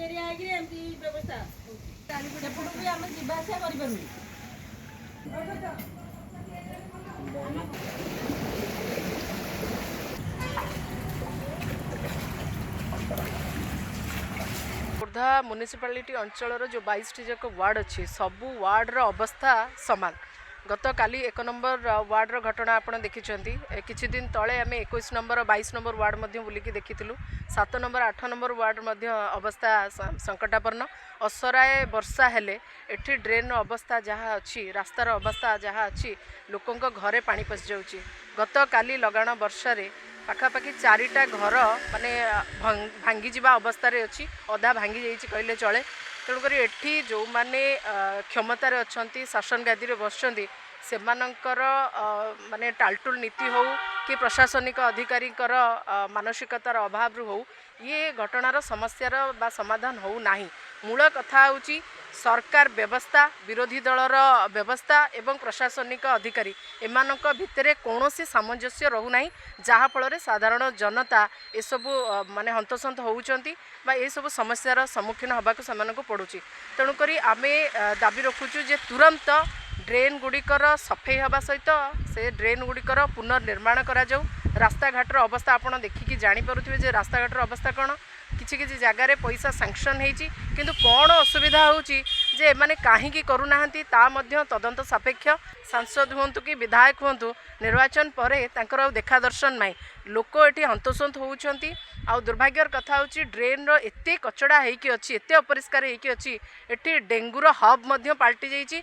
Area है कि एमती व्यवस्था सेपटू भी आम जा आसा कर खोर्धा म्युनिसिपालिटी अंचल जो 22 जाक वार्ड अच्छी सबू वार्डर अवस्था सामान गत काली 1 नंबर वार्डर घटना आपड़ देखिंट किछि दिन तले आम 21 नंबर 22 नंबर वार्ड बुलिकी देखी 7 नंबर 8 नंबर वार्ड अवस्था संकटापन्न असराए वर्षा हेले एठी ड्रेन अवस्था जहाँ अच्छी रास्तार अवस्था जहाँ अच्छी लोकों घरे पानी पशि जाऊँगी गत काली लगाण वर्षा पाखापाखि 4टा घर माने भांगी जीवा अवस्था अच्छी अधा भांगी जाइए कहले चले तेणुक एठी जो माने क्षमतार अच्छा शासन गादी में बसुँच से माने टालटुल नीति हो कि प्रशासनिक अधिकारी मानसिकतार अभाव हो ये घटनार समस्यार बा समाधान हो नहीं। मूल कथा होची सरकार व्यवस्था विरोधी दलर व्यवस्था एवं प्रशासनिक अधिकारी एमानक भितरे कौनसी सामंजस्य रहूना जहाँफल साधारण जनता एसबू माने हंतसंत होउचंती बा ये सब समस्यार सम्मुखीन होगा से पड़ुची। तेणुक आम दाबी रखुचु जे तुरंत ड्रेन गुड़िकर सफाई हवा सहित से ड्रेन गुड़िकर पुनर्निर्माण करा जाऊ। रास्ता घाटर अवस्था आपड़ देखिकी जानीपे जे रास्ता घाटर अवस्था कौन किसी किसी जगार पैसा सैंक्शन होती किंतु कौन असुविधा होची जे माने काहींकी करूनाहांती ता मध्य तदंत सापेक्ष सांसद हुंतु कि विधायक हुंतु निर्वाचन पर तांकर देखा दर्शन नहीं लोक एटी हंतसंत होउछंती। आ दुर्भाग्यर कथा होची ड्रेन रो एते कचड़ा हेकी अछि एते अपरिष्कार हेकी अछि एटी डेंगूर हब मध्य पाल्टी जाइछि।